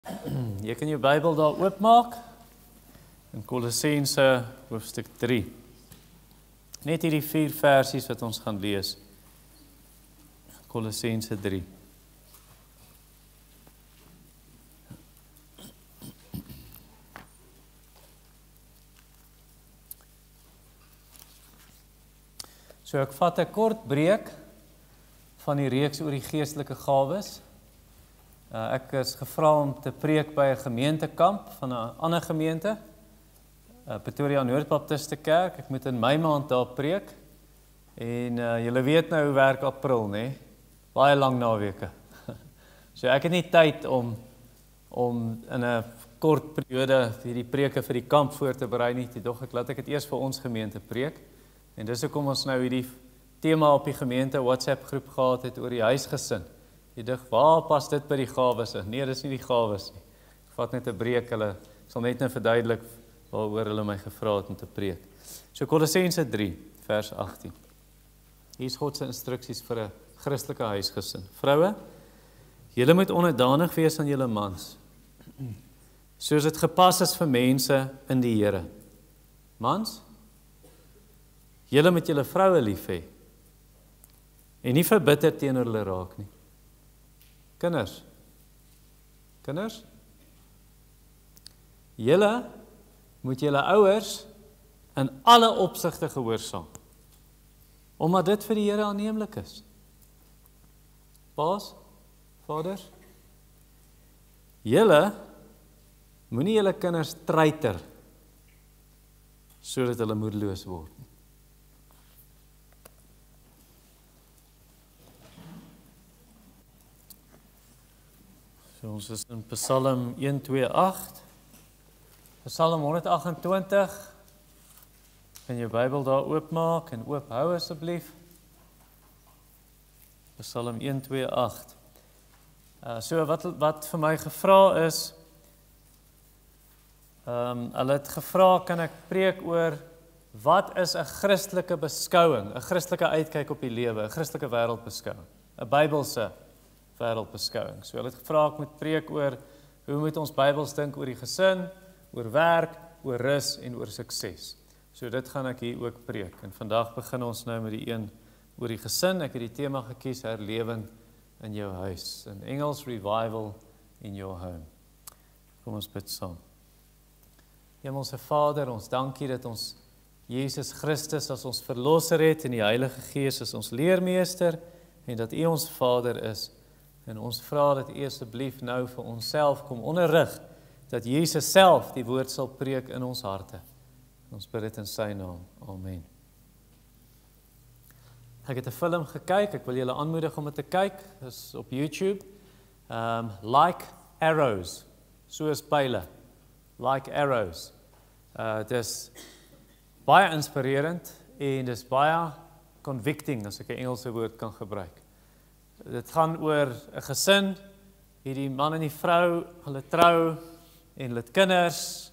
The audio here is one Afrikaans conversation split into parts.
Jy kan jou Bybel daar oopmaak in Kolossense hoofstuk 3. Net hierdie 4 versies wat ons gaan lees. Kolossense 3. So ek vat 'n kort breek van die reeks oor die geestelike gawes. Ek is gevra om te preek by 'n gemeentekamp van 'n ander gemeente, Pretoria Noord-Baptiste Kerk. Ek moet in Mei maand daar preek. En julle weet nou hoe werk April, né? Baie lang naweke. So ek het nie tyd om in 'n kort periode hierdie preke vir die kamp voor te berei nie. Tog laat ek dit eers vir ons gemeente preek. En dis hoekom ons nou hierdie tema op die gemeente WhatsApp groep gehad het oor die huisgesin. Jy dink, waar pas dit by die gawes in? Nee, dis nie die gawes nie. Ek vat net 'n breek, ek sal net nou verduidelik waaroor hulle my gevra het om te preek. So Kolossense 3, vers 18. Hier is God se instruksies vir 'n Christelike huisgesin. Vroue, julle moet onderdanig wees aan julle mans, soos dit gepas is vir mense in die Here. Mans, julle moet julle vroue lief hê en nie verbitter teenoor hulle raak nie. Kinders, julle moet julle ouers in alle opsigte gehoorsaam, omdat dit vir die Here aanneemlik is. Paas, vaders, julle moenie julle kinders treiter, sodat hulle moedeloos word nie. So ons is in Psalm 128, Psalm 128, kan jou Bybel daar oopmaak en oophou asseblief. Psalm 128. So wat vir my gevra is, hulle het gevra, kan ek preek oor, wat is 'n Christelike beskouing, 'n Christelike uitkyk op die lewe, 'n Christelike wêreldbeskouing, 'n Bybelse wêreldbeskouing. So hulle het gevra ek moet preek oor, hoe moet ons Bybels dink oor die gesin, oor werk, oor rus en oor sukses. So dit gaan ek hier ook preek. En vandag begin ons nou met die een oor die gesin. Ek het die tema gekies, herlewing in jou huis. In Engels, revival in your home. Kom ons bid saam. Hemelse Vader, ons dankie dat ons Jesus Christus as ons verlosser het en die Heilige Gees as ons leermeester en dat U ons Vader is. En ons vra dat U asseblief nou vir onsself kom onderrig, dat Jesus self die woord sal preek in ons harte. Ons bid dit in sy naam. Amen. Ek het 'n film gekyk, ek wil julle aanmoedig om dit te kyk, dit is op YouTube. Like Arrows, soos pile, Like Arrows. Dis baie inspirerend en dis baie convicting, as ek 'n Engelse woord kan gebruik. Dit gaan oor 'n gesin, hierdie man en die vrou, hulle trou en hulle het kinders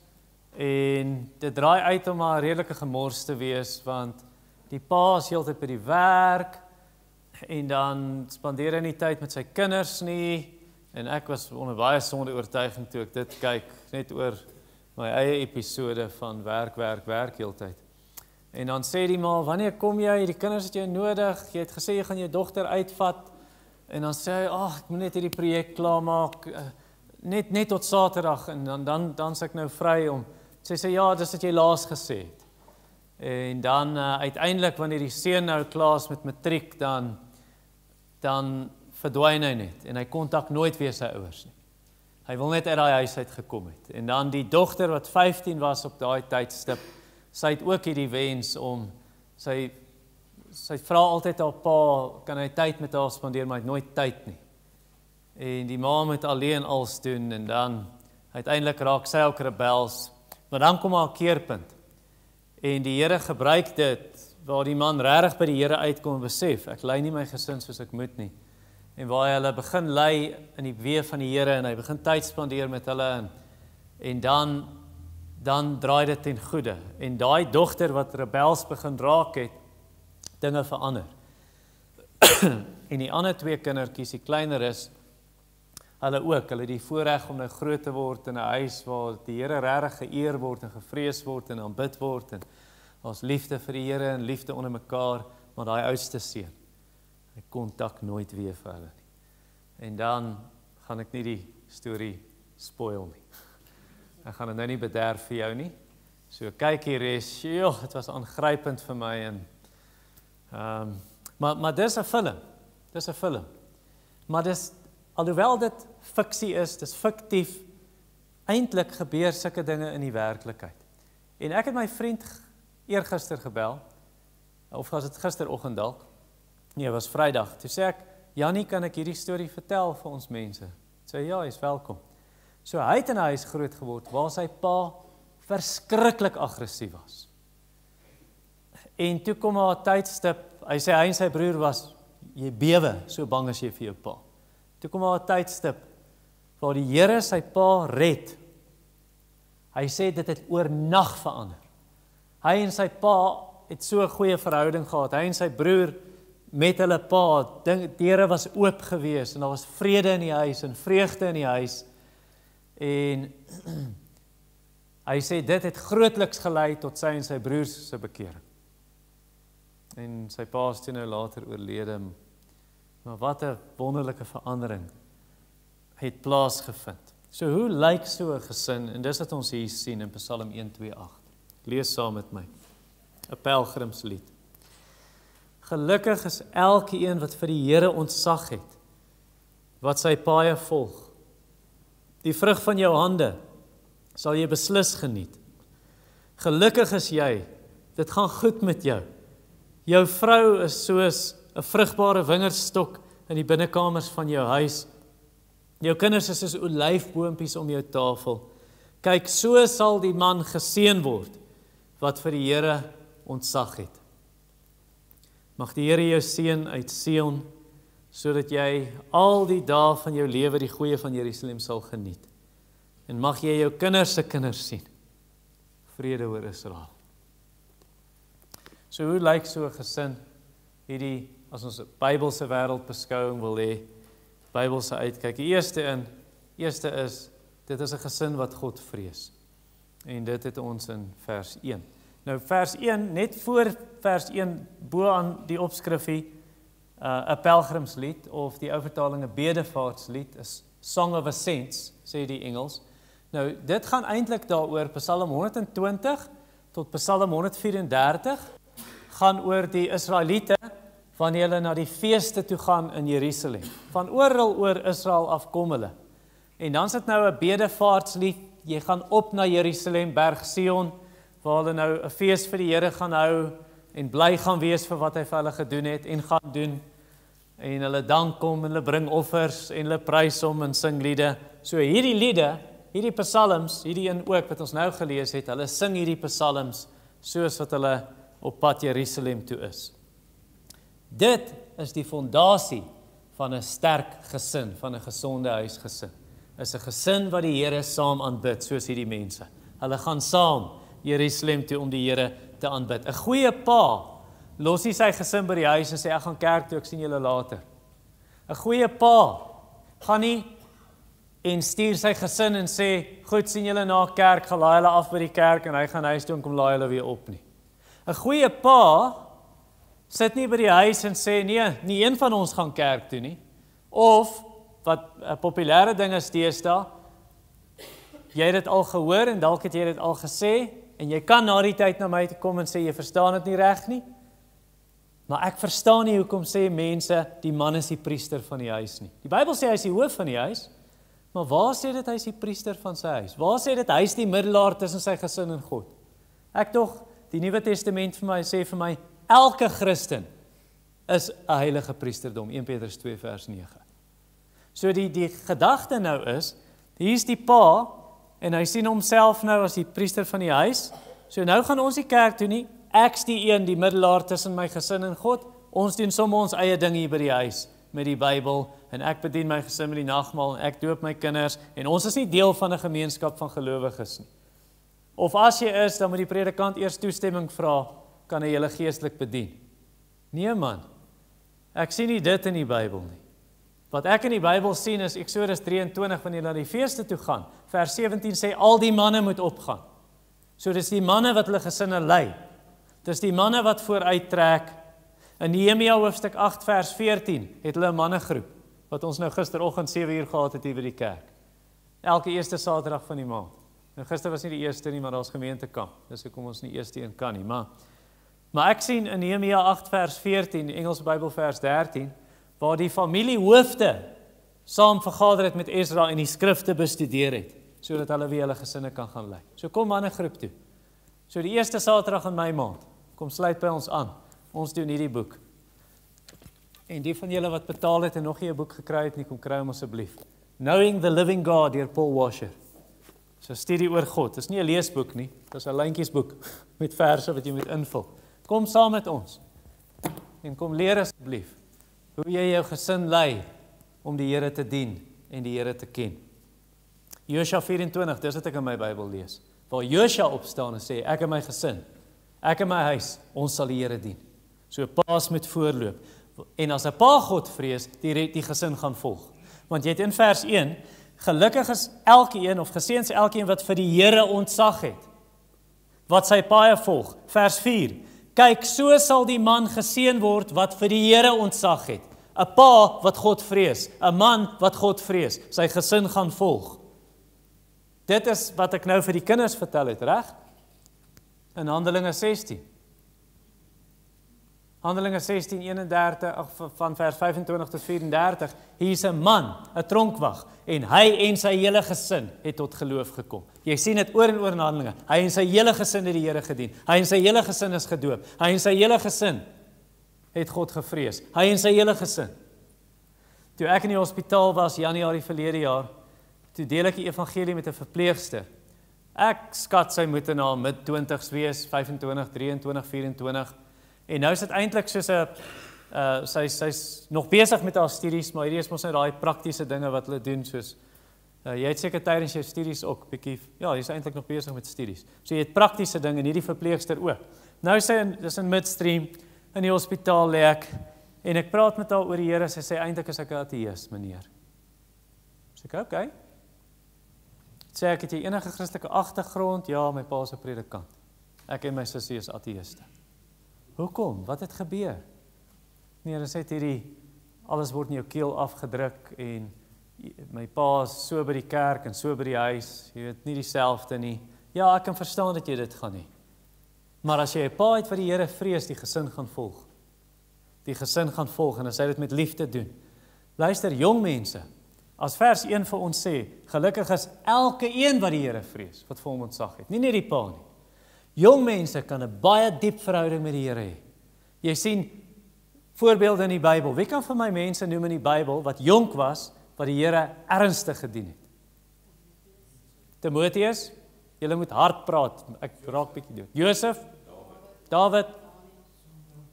en dit draai uit om maar redelike gemors te wees, want die pa is heeltyd by die werk en dan spandeer hy nie tyd met sy kinders nie en ek was onder baie sonde oortuiging toe ek dit kyk, net oor my eie episode van werk heeltyd. En dan sê die ma, wanneer kom jy, die kinders het jou nodig, jy het gesê jy gaan jou dogter uitvat, en dan sê hy, ek moet net hierdie projek klaarmaak, net tot Saterdag, en dan sê ek nou vry om, sê ja, dis wat jy laas gesê het. En dan uiteindelik, wanneer die seun nou klaar is met matriek, dan verdwyn hy net, en hy kontak nooit weer sy ouers nie. Hy wil net uit daai huis uit gekom het. En dan die dogter wat 15 was op daai tydstip, sy het ook hierdie wens om, sy vra altyd haar pa, kan hy tyd met haar spandeer, maar hy het nooit tyd nie. En die ma moet alleen alles doen, en dan uiteindelik raak sy ook rebels, maar dan kom haar keerpunt. En die Here gebruik dit, waar die man regtig by die Here uitkom en besef, ek lei nie my gesin soos ek moet nie. En waar hy begin lei in die weë van die Here, en hy begin tyd spandeer met hulle, en dan draai dit ten goeie. En daai dogter wat rebels begin raak het, dinge verander. En die ander twee kindertjies, die kleiner is, hulle ook, hulle het die voorreg om nou groot te word in 'n huis waar die Here regtig geëer word en gevrees word en aanbid word en ons liefde vir die Here en liefde onder mekaar, maar daai oudste seun, hy kontak nooit weer vir hulle nie. En dan gaan ek nie die storie spoil nie. Ek gaan dit nou nie bederf vir jou nie. So kyk hier is, dit was aangrypend vir my en maar dis 'n film. Dis 'n film. Maar dis alhoewel dit fiksie is, dis fiktief, eintlik gebeur sulke dinge in die werklikheid. En ek het my vriend eergister gebel, of was dit gisteroggend dalk? Nee, was Vrydag. Toe sê ek, Jannie, kan ek hierdie storie vertel vir ons mense? Sê ja, jy's welkom. So hy het in 'n huis groot geword waar sy pa verskriklik aggressief was. En toe kom haar tydstip, hy sê hy en sy broer was, jy bewe, so bang as jy vir jou pa. Toe kom haar tydstip, waar die Here sy pa red. Hy sê dit het oornag verander. Hy en sy pa het so 'n goeie verhouding gehad, hy en sy broer met hulle pa, deure was oop gewees, en daar was vrede in die huis, en vreugde in die huis, en hy sê dit het grootliks gelei tot sy en sy broers se bekering. En sy pa is toe nou later oorlede, maar wat 'n wonderlike verandering het plaasgevind. So hoe lyk so 'n gesin, en dis wat ons hier sien in Psalm 128. Lees saam met my, 'n pelgrimslied. Gelukkig is elkeen wat vir die Here ontzag het, wat sy paaie volg. Die vrug van jou hande sal jy beslis geniet. Gelukkig is jy, dit gaan goed met jou. Jou vrou is soos 'n vrugbare wingerdstok in die binnekamers van jou huis. Jou kinders is soos olyfboompies om jou tafel. Kyk, so sal die man geseën word, wat vir die Here ontzag het. Mag die Here jou seën uit Sion, sodat jy al die dae van jou lewe die goeie van Jerusalem sal geniet. En mag jy jou kinders se kinders sien. Vrede oor Israel. So hoe lyk so 'n gesin? Hierdie, as ons 'n Bybelse wêreldbeskouing wil hê, Bybelse uitkyk. Die eerste is, dit is 'n gesin wat God vrees. En dit het ons in vers 1. Nou vers 1, net voor vers 1, bo aan die opskrifie, 'n pelgrimslied, of die ou vertaling 'n bedevaartslied, is Song of Ascents, sê die Engels. Nou, dit gaan eintlik daaroor, Psalm 120 tot Psalm 134, gaan oor die Israeliete, wanneer hulle na die feeste toe gaan in Jerusalem. Van oral oor Israel afkom hulle. En dan is dit nou 'n bedevaartslied, jy gaan op na Jerusalem, Berg Sion, waar hulle nou 'n fees vir die Here gaan hou, en bly gaan wees vir wat hy vir hulle gedoen het, en gaan doen, en hulle dank hom, en hulle bring offers, en hulle prys hom, en sing liede. So hierdie liede, hierdie psalms, hierdie een ook wat ons nou gelees het, hulle sing hierdie psalms, soos wat hulle op pad Jerusalem toe is. Dit is die fondasie van 'n sterk gesin, van 'n gesonde huisgesin. Is 'n gesin wat die Here saam aanbid, soos hierdie mense. Hulle gaan saam Jerusalem toe om die Here te aanbid. 'n Goeie pa los nie sy gesin by die huis en sê ek gaan kerk toe, ek sien julle later. 'n Goeie pa gaan nie en stuur sy gesin en sê, goed, sien julle na kerk, gaan laai hulle af by die kerk en hy gaan huis toe en kom laai hulle weer op nie. 'n Goeie pa sit nie by die huis en sê, nee, nie een van ons gaan kerk toe nie. Of, wat 'n populêre ding is deesdae, jy het dit al gehoor en dalk het jy dit al gesê, en jy kan na die tyd na my toe kom en sê, jy verstaan dit nie reg nie, maar ek verstaan nie hoekom sê mense, die man is die priester van die huis nie. Die Bybel sê hy is die hoof van die huis, maar waar sê dit hy is die priester van sy huis? Waar sê dit hy is die middelaar tussen sy gesin en God? Ek tog, die Nuwe Testament vir my sê vir my, elke Christen is 'n heilige priesterdom, 1 Petrus 2 vers 9. So die gedagte nou is, hier is die pa, en hy sien homself nou as die priester van die huis, so nou gaan ons die kerk toe nie, ek's die een, die middelaar tussen my gesin en God, ons doen sommer ons eie ding hier by die huis, met die Bybel, en ek bedien my gesin met die nagmaal, en ek doop my kinders, en ons is nie deel van 'n gemeenskap van gelowiges nie. Of as jy is, dan moet die predikant eers toestemming vra, kan hy julle geestelik bedien. Nee man, ek sien nie dit in die Bybel nie. Wat ek in die Bybel sien is Exodus 23, wanneer na die feeste toe gaan. Vers 17 sê, al die manne moet opgaan. So dis die manne wat hulle gesinne lei. Dis die manne wat vooruit trek. In Nehemia hoofstuk 8 vers 14 het hulle 'n mannegroep, wat ons nou gisteroggend 7 uur gehad het hier by die kerk. Elke eerste Saterdag van die maand. Nou gister was nie die eerste nie, maar daar's gemeentekamp. Dis hoekom ons nie eerste een kan nie. Maar ek sien in Nehemia 8 vers 14, die Engelse Bybel vers 13, waar die familiehoofde saam vergader het met Ezra en die skrifte bestudeer het, sodat hulle weer hulle gesinne kan gaan lei. So kom mannegroep toe. So die eerste Saterdag in my maand, kom sluit by ons aan. Ons doen hierdie boek. En die van julle wat betaal het en nog nie 'n boek gekry het nie, kom kry hom asseblief. Knowing the Living God deur Paul Washer. So studie oor God. Dis nie 'n leesboek nie, dis 'n lyntjiesboek met verse wat jy moet invul. Kom saam met ons. En kom leer asseblief hoe jy jou gesin lei om die Here te dien en die Here te ken. Josua 24, dis wat ek in my Bybel lees. Waar Josua opstaan en sê, ek en my gesin, ek en my huis, ons sal die Here dien. So paas met voorloop. En as 'n pa God vrees, die gesin gaan volg. Want jy het in vers 1, gelukkig is elkeen of geseën is elkeen wat vir die Here ontzag het, wat sy paaie volg. Vers 4, kyk, so sal die man geseën word wat vir die Here ontzag het. 'n Pa wat God vrees, 'n man wat God vrees, sy gesin gaan volg. Dit is wat ek nou vir die kinders vertel het, reg? In Handelinge 16. Handelinge 16, 31, van vers 25 tot 34, hier is 'n man, 'n tronkwag, en hy en sy hele gesin het tot geloof gekom. Jy sien dit oor en oor in Handelinge. Hy en sy hele gesin het die Here gedien. Hy en sy hele gesin is gedoop. Hy en sy hele gesin het God gevrees. Hy en sy hele gesin. Toe ek in die hospitaal was, Januarie verlede jaar, toe deel ek die evangelie met 'n verpleegster. Ek skat sy moet in haar mid-20s wees, 25, 23, 24, en nou is dit eintlik soos 'n, sy's nog besig met haar studies, maar hierdie is mos nou daai praktiese dinge wat hulle doen, soos, jy het seker tydens jou studies ook bietjie, ja, jy's eintlik nog besig met studies, so jy het praktiese dinge, en hierdie verpleegster ook. Nou dis in midstream, in die hospitaal lê ek, en ek praat met haar oor die Here, sy sê, eintlik is ek 'n ateïs, meneer. Sê ek, okay. Sê ek, het jy enige Christelike agtergrond? Ja, my pa is 'n predikant. Ek en my sussie is ateïste. Hoekom? Wat het gebeur? Nee, dan sê hierdie, alles word in jou keel afgedruk, en my pa is so by die kerk, en so by die huis, jy weet, nie dieselfde nie. Ja, ek kan verstaan dat jy dit gaan nie. Maar as jy 'n pa het wat die Here vrees, die gesin gaan volg. Die gesin gaan volg, en as hy dit met liefde doen. Luister, jong mense, as vers 1 vir ons sê, gelukkig is elke een wat die Here vrees, wat vir hom ontzag het, nie net die pa nie. Jong mense kan 'n baie diep verhouding met die Here hê. Jy sien voorbeelde in die Bybel. Wie kan vir my mense noem in die Bybel wat jonk was, wat die Here ernstig gedien het? Timoteus, julle moet hard praat, ek raak bietjie dood. Josef, David,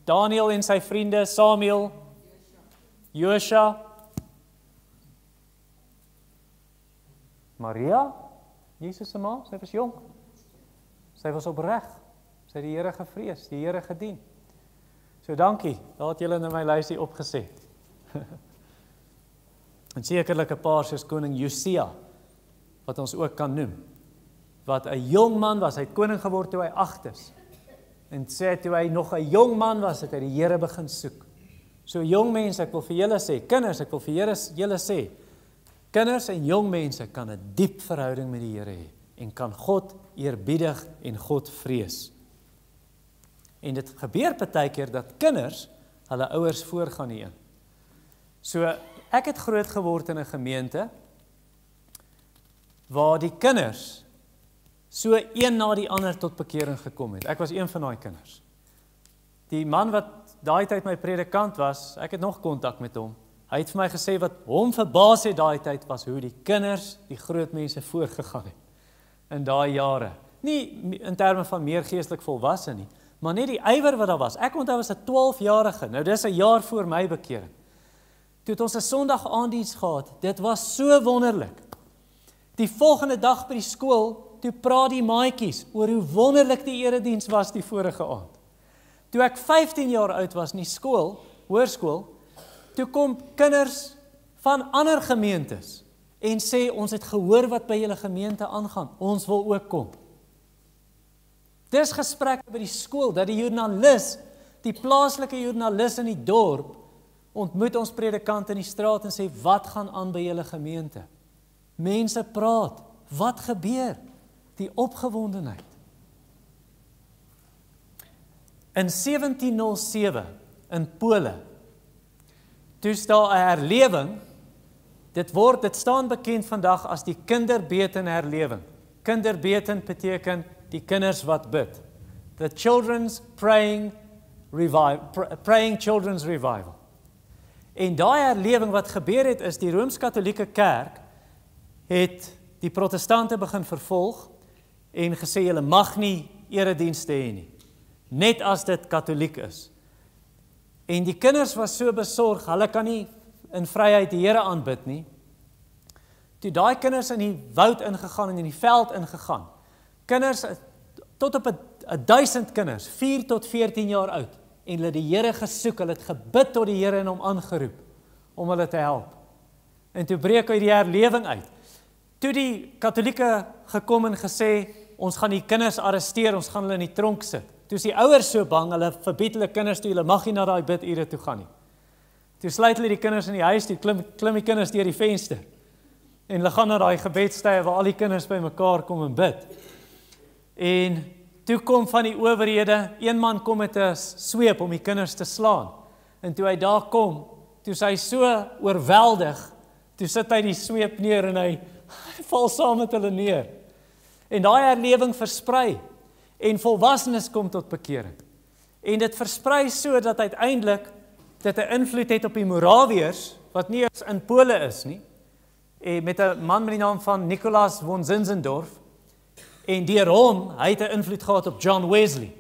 Daniel en sy vriende, Samuel, Josua, Maria, Jesus se ma, sy was jonk. Sy was opreg. Sy het die Here gevrees, die Here gedien. So dankie, daar het julle in my lysie opgeset. En sekerlik 'n paar soos koning Josia, wat ons ook kan noem, wat 'n jong man was, hy het koning geword toe hy 8 is. En sê toe hy nog 'n jong man was, het hy die Here begin soek. So jong mense, ek wil vir julle sê, kinders, ek wil vir julle sê, kinders en jong mense kan 'n diep verhouding met die Here hê, en kan God eerbiedig en God vrees. En dit gebeur partykeer dat kinders hulle ouers voorgaan hierin. So ek het groot geword in 'n gemeente waar die kinders so een na die ander tot bekering gekom het. Ek was een van daai kinders. Die man wat daai tyd my predikant was, ek het nog kontak met hom. Hy het vir my gesê wat hom verbaas het daai tyd was hoe die kinders, die groot mense voorgegaan het in daai jare. Nie in terme van meer geestelik volwasse nie, maar net die ywer wat daar was. Ek onthou was 'n 12-jarige, nou dis 'n jaar voor my bekering. Toe het ons 'n Sondag aanddiens gehad, dit was so wonderlik. Die volgende dag by die skool, toe praat die maatjies oor hoe wonderlik die erediens was die vorige aand. Toe ek 15 jaar oud was in die skool, hoërskool, toe kom kinders van ander gemeentes en sê, ons het gehoor wat by julle gemeente aangaan, ons wil ook kom. Dis gesprekke by die skool, dat die joernalis, die plaaslike joernalis in die dorp, ontmoet ons predikant in die straat en sê, wat gaan aan by julle gemeente? Mense praat, wat gebeur? Die opgewondenheid. In 1707, in Pole, toe is daar 'n herlewing, dit staan bekend vandag as die kinderbeten herlewing. Kinderbeten beteken die kinders wat bid. The Children's Praying Children's Revival. En daai herlewing wat gebeur het, is die Rooms-Katolieke Kerk het die protestante begin vervolg en gesê, julle mag nie eredienste hê nie, net as dit katoliek is. En die kinders was so besorg, hulle kan nie in vryheid die Here aanbid nie. Toe daai kinders in die woud ingegaan en in die veld ingegaan, kinders, tot op 1000 kinders, 4 tot 14 jaar oud, en hulle die Here gesoek, hulle het gebid tot die Here en hom aangeroep, om hulle te help. En toe breek uit die herlewing uit. Toe die Katolieke gekom en gesê, ons gaan die kinders arresteer, ons gaan hulle in die tronk sit. Toe is die ouers so bang, hulle verbied hulle kinders toe, hulle mag nie na daai bidure toe gaan nie. Toe sluit hulle die kinders in die huis toe, klim die kinders deur die venster. En hulle gaan na daai gebedstye waar al die kinders by mekaar kom en bid. En toe kom van die owerhede, een man kom met 'n sweep om die kinders te slaan. En toe hy daar kom, toe is hy so oorweldig, toe sit hy die sweep neer en hy val saam met hulle neer. En daai herlewing versprei, en volwassenes kom tot bekering. En dit versprei so dat uiteindelik dit 'n invloed het op die Morawiërs, wat nie eens in Pole is nie, en met 'n man met die naam van Nicolaas von Zinzendorf, en deur hom, hy het 'n invloed gehad op John Wesley,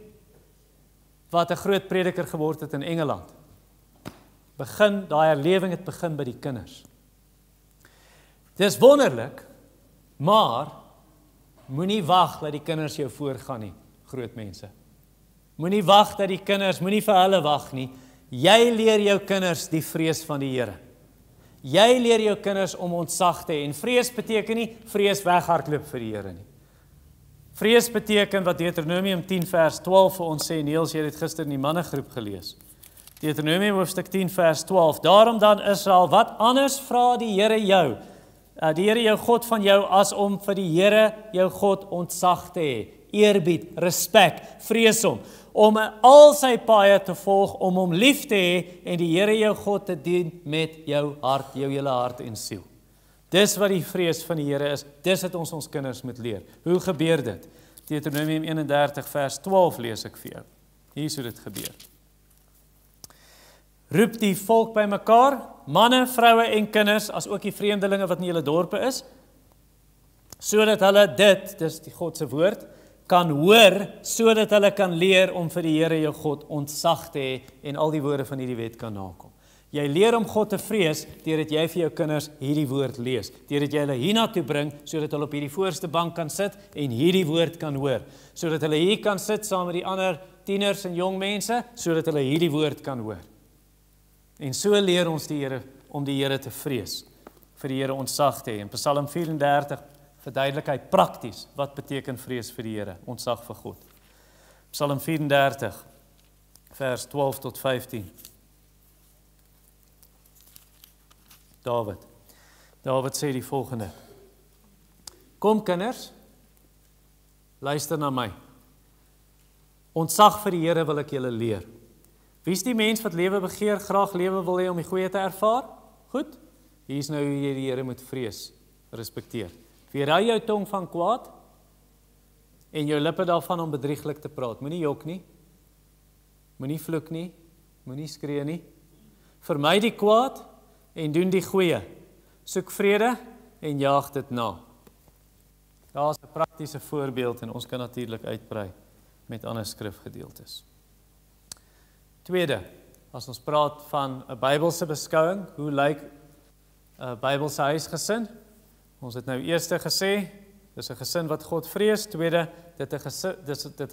wat 'n groot prediker geword het in Engeland. Daai herlewing het begin by die kinders. Dis wonderlik, maar moenie wag dat die kinders jou voorgaan nie, groot mense. Moenie wag dat die kinders, moenie vir hulle wag nie. Jy leer jou kinders die vrees van die Here. Jy leer jou kinders om ontzag te hê, en vrees beteken nie vrees weghardloop vir die Here nie. Vrees beteken wat Deuteronomium 10 vers 12 vir ons sê, Niels, jy het gister in die mannegroep gelees. Deuteronomium hoofstuk 10 vers 12, daarom dan Israel, wat anders vra die Here jou, die Here jou God van jou, as om vir die Here jou God ontzag te hê, eerbied, respek, vrees hom, om al sy paaie te volg, om hom lief te hê, en die Here jou God te dien met jou hart, jou hele hart en siel. Dis wat die vrees van die Here is, dis wat ons kinders moet leer. Hoe gebeur dit? Deuteronomium 31 vers 12 lees ek vir jou. Hier is hoe dit gebeur. Roep die volk by mekaar, manne, vroue en kinders, as ook die vreemdelinge wat in julle dorpe is, sodat hulle dit, dis die God se woord, kan hoor, sodat hulle kan leer om vir die Here jou God ontzag te hê en al die woorde van hierdie wet kan nakom. Jy leer om God te vrees, deurdat jy vir jou kinders hierdie woord lees, deurdat jy hulle hiernatoe bring, sodat hulle op hierdie voorste bank kan sit en hierdie woord kan hoor, sodat hulle hier kan sit saam met die ander tieners en jong mense, sodat hulle hierdie woord kan hoor. En so leer ons die Here om die Here te vrees, vir die Here ontzag te hê. In Psalm 34 verduidelik hy prakties wat beteken vrees vir die Here, ontzag vir God. Psalm 34 vers 12 tot 15. David sê die volgende: Kom kinders, luister na my. Ontzag vir die Here wil ek julle leer. Wie is die mens wat lewe begeer, graag lewe wil hê om die goeie te ervaar? Goed, hier is nou hoe jy die Here moet vrees, respekteer. Weerhou jou tong van kwaad en jou lippe daarvan om bedrieglik te praat. Moenie jok nie, moenie vloek nie, moenie skree nie. Vermy die kwaad en doen die goeie. Soek vrede en jaag dit na. Daar is 'n praktiese voorbeeld en ons kan natuurlik uitbrei met ander skrifgedeeltes. Tweede, as ons praat van 'n Bybelse beskouing, hoe lyk 'n Bybelse huisgesin? Ons het nou eers gesê, dis 'n gesin wat God vrees. Tweede, dit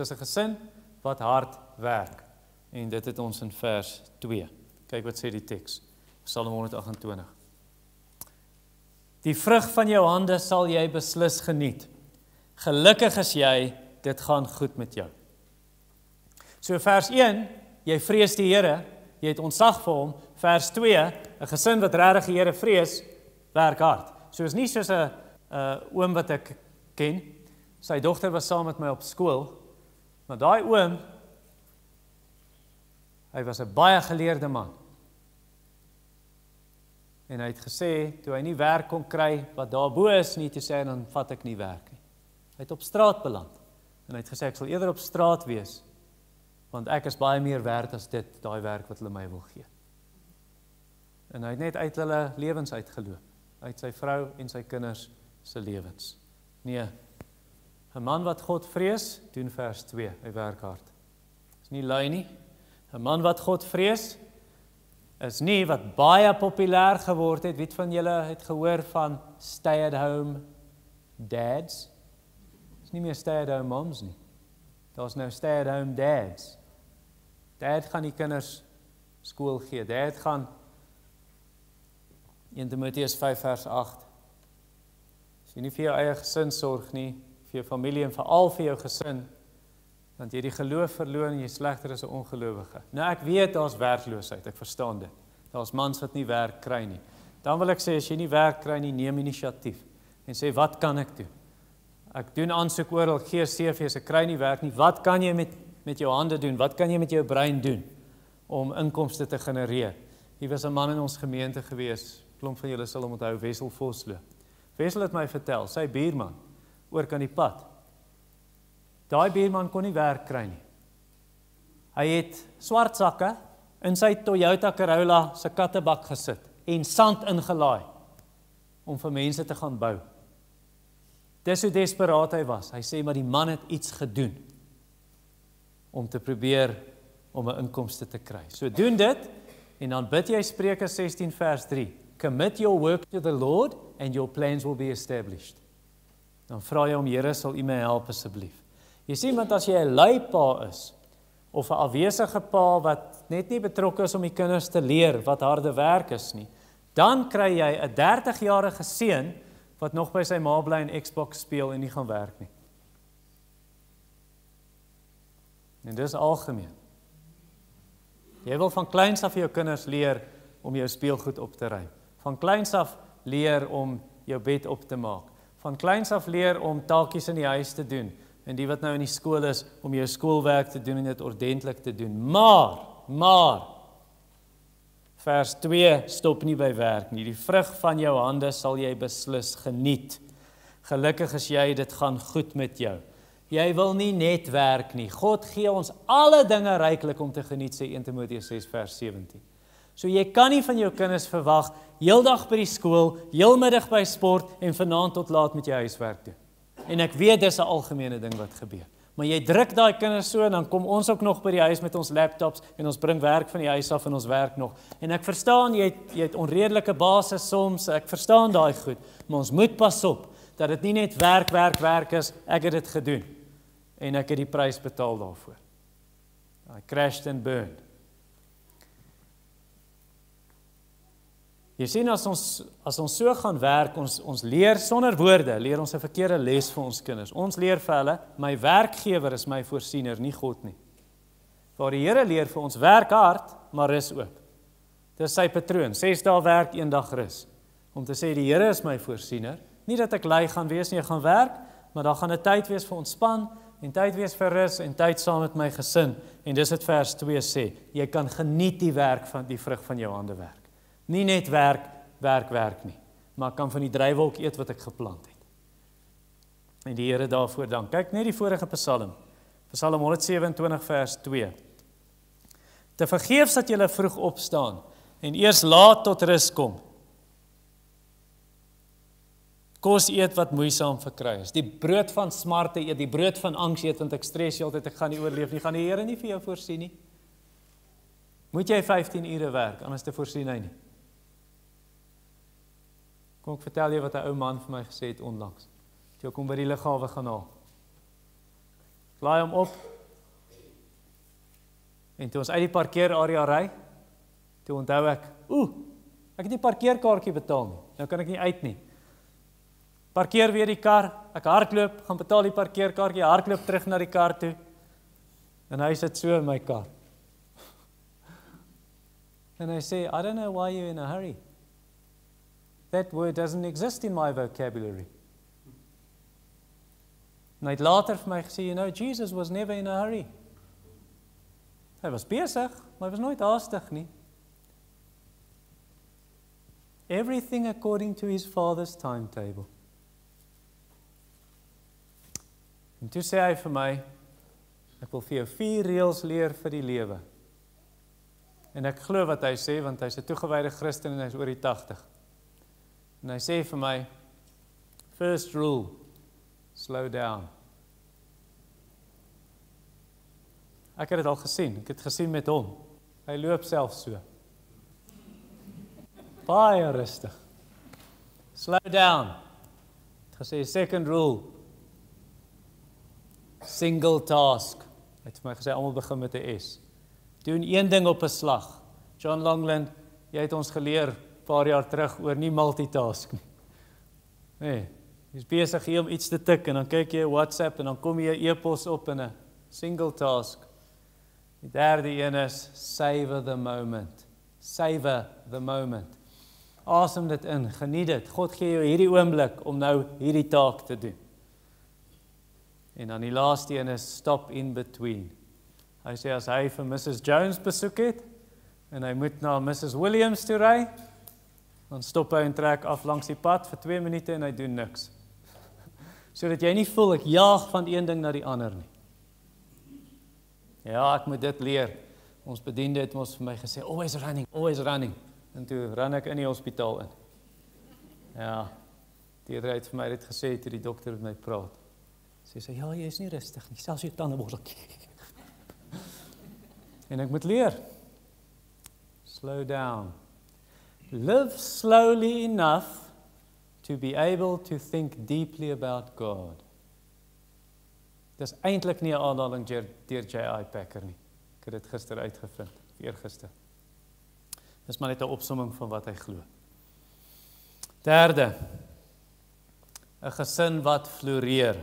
is 'n gesin wat hard werk. En dit het ons in vers 2. Kyk wat sê die teks. Psalm 128. Die vrug van jou hande sal jy beslis geniet. Gelukkig is jy, dit gaan goed met jou. So vers 1, jy vrees die Here, jy het ontzag vir hom. Vers 2, 'n gesin wat regtig die Here vrees, werk hard. So is nie soos 'n oom wat ek ken. Sy dogter was saam met my op skool, maar daai oom, hy was 'n baie geleerde man. En hy het gesê, toe hy nie werk kon kry, wat daarbo is nie, toe sê hy, dan vat ek nie werk nie. Hy het op straat beland. En hy het gesê, ek sal eerder op straat wees, want ek is baie meer werd as dit, daai werk wat hulle my wil gee. En hy het net uit hulle lewens uitgeloop, uit sy vrou en sy kinders se lewens. Nee, 'n man wat God vrees, doen vers 2, hy werk hard. Is nie lui nie. 'n man wat God vrees, is nie wat baie populêr geword het. Wie van julle het gehoor van stay-at-home dads? Is nie meer stay-at-home moms nie. Daar's nou stay-at-home dads. Dad gaan die kinders skool gee. Dad gaan 1 Timoteus 5 vers 8. As jy nie vir jou eie gesin sorg nie, vir jou familie en veral vir jou gesin, want jy die geloof verloor en jy slegter as 'n ongelowige. Nou ek weet daar's werkloosheid, ek verstaan dit. Daar's mans wat nie werk kry nie. Dan wil ek sê, as jy nie werk kry nie, neem inisiatief en sê, wat kan ek doen? Ek doen aansoek oral, ek gee CV's, ek kry nie werk nie. Wat kan jy met jou hande doen? Wat kan jy met jou brein doen om inkomste te genereer? Hier was 'n man in ons gemeente gewees, klomp van julle sal hom onthou, Wessel Vosloo. Wessel het my vertel, sy buurman, oor kan die pad. Daai buurman kon nie werk kry nie. Hy het swart sakke in sy Toyota Corolla se kattebak gesit en sand ingelaai om vir mense te gaan bou. Dis hoe desperaat hy was. Hy sê, maar die man het iets gedoen om te probeer om 'n inkomste te kry. So doen dit en dan bid jy Spreuke 16 vers 3. Commit your work to the Lord and your plans will be established. Dan vra jy om, Here, sal U my help asseblief. Jy sien, want as jy 'n lui pa is, of 'n afwesige pa wat net nie betrokke is om die kinders te leer wat harde werk is nie, dan kry jy 'n 30-jarige seun wat nog by sy ma bly en Xbox speel en nie gaan werk nie. En dis algemeen. Jy wil van kleins af vir jou kinders leer om jou speelgoed op te ruim. Van kleins af leer om jou bed op te maak. Van kleins af leer om taakies in die huis te doen. En die wat nou in die skool is, om jou skoolwerk te doen en dit ordentlik te doen. Maar, vers 2 stop nie by werk nie. Die vrug van jou hande sal jy beslis geniet. Gelukkig is jy, dit gaan goed met jou. Jy wil nie net werk nie. God gee ons alle dinge ryklik om te geniet, sê 1 Timoteus 6 vers 17. So jy kan nie van jou kinders verwag, heeldag by die skool, heelmiddag by sport en vanaand tot laat met jou huiswerk doen. En ek weet dis 'n algemene ding wat gebeur. Maar jy druk daai kinders so, en dan kom ons ook nog by die huis met ons laptops, en ons bring werk van die huis af, en ons werk nog. En ek verstaan, jy het onredelike basis soms, ek verstaan daai goed, maar ons moet pas op, dat dit nie net werk is, ek het dit gedoen, en ek het die prys betaal daarvoor. I crashed and burned. Jy sien, as ons so gaan werk, ons leer sonder woorde, leer ons 'n verkeerde les vir ons kinders. Ons leer vir hulle, my werkgewer is my voorsiener, nie God nie. Waar die Here leer vir ons, werk hard, maar rus ook. Dis sy patroon, 6 dae werk, 1 dag rus. Om te sê, die Here is my voorsiener, nie dat ek lui gaan wees nie, ek gaan werk, maar daar gaan 'n tyd wees vir ontspan, en tyd wees vir rus, en tyd saam met my gesin. En dis wat vers 2 sê, jy kan geniet die werk van die vrug van jou hande werk. Nie net werk nie, maar kan van die druiwelk eet wat ek geplant het. En die Here daarvoor dank. Kyk net die vorige Psalm 127 vers 2. Te vergeefs dat julle vroeg opstaan en eers laat tot rus kom. Kos eet wat moeisaam verkry is. Die brood van smarte eet, die brood van angs eet, want ek stres jy altyd, ek gaan nie oorleef nie. Gaan die Here nie vir jou voorsien nie? Moet jy 15 ure werk, anders te voorsien hy nie. Kom ek vertel jy wat 'n ou man vir my gesê het onlangs. Jy kom by die lughawe gaan haal. Laai hom op. En toe ons uit die parkeerarea ry, toe onthou ek, ek het nie parkeerkaartjie betaal nie. Nou kan ek nie uit nie. parkeer weer die kar, ek hardloop, gaan betaal die parkeerkaartjie, hardloop terug na die kar toe, en hy sit so in my kar. En hy sê, I don't know why you're in a hurry. That word doesn't exist in my vocabulary. En hy het later vir my gesê, you know, Jesus was never in a hurry. Hy was besig, maar hy was nooit haastig nie. Everything according to his father's timetable. En toe sê hy vir my, ek wil vir jou 4 reëls leer vir die lewe. En ek glo wat hy sê, want hy's 'n toegewyde Christen en hy's oor die 80. En hy sê vir my, first rule, slow down. Ek het dit al gesien, ek het gesien met hom. Hy loop self so. Baie rustig. Slow down. Het gesê, second rule, single task. Hy het vir my gesê, almal begin met 'n S. Doen een ding op 'n slag. John Longland, jy het ons geleer paar jaar terug oor nie multitask nie. Nee, jy's besig hier om iets te tik en dan kyk jy WhatsApp en dan kom jy 'n e-pos op in 'n single task. Die derde een is savor the moment. Savor the moment. Asem dit in, geniet dit. God gee jou hierdie oomblik om nou hierdie taak te doen. En dan die laaste een is stop in between. Hy sê as hy vir Mrs. Jones besoek het en hy moet na Mrs. Williams toe ry, dan stop hy en trek af langs die pad vir 2 minute en hy doen niks. Sodat jy nie voel ek jaag van een ding na die ander nie. Ja, ek moet dit leer. Ons bediende het ons vir my gesê, always running, always running. En toe ran ek in die hospitaal in. Ja, die het vir my dit gesê toe die dokter met my praat. Sy ja, jy is nie rustig nie, selfs jou tandeborsel. En ek moet leer. Slow down. Live slowly enough to be able to think deeply about God. Dis eintlik nie 'n aanhaling deur J.I. Packer nie. Ek het dit gister uitgevind, eergister. Dis maar net 'n opsomming van wat hy glo. Derde, 'n gesin wat floreer.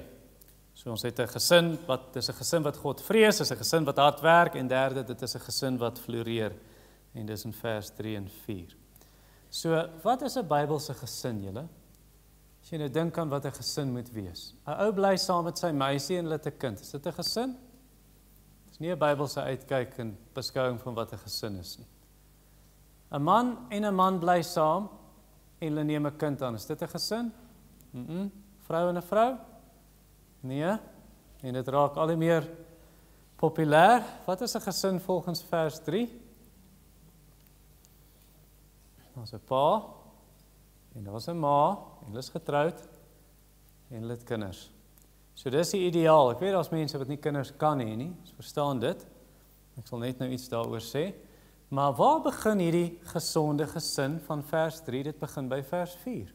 So ons het 'n gesin wat God vrees, is 'n gesin wat hard werk, en derde, dit is 'n gesin wat floreer. En dis in vers 3 en 4. So, wat is 'n Bybelse gesin, julle? As jy nou dink aan wat 'n gesin moet wees. 'n Ou bly saam met sy meisie en hulle het 'n kind. Is dit 'n gesin? Dis nie 'n Bybelse uitkyk en beskouing van wat 'n gesin is nie. 'n Man en 'n man bly saam en hulle neem 'n kind aan. Is dit 'n gesin? Vrou en 'n vrou? Nee. En dit raak al hoe meer populêr. Wat is 'n gesin volgens vers 3? Daar's 'n pa en daar's 'n ma en hulle is getroud en hulle het kinders. So dis die ideaal. Ek weet daar's mense wat nie kinders kan hê nie. Ons verstaan dit. Ek sal net nou iets daaroor sê. Maar waar begin hierdie gesonde gesin van vers 3? Dit begin by vers 4.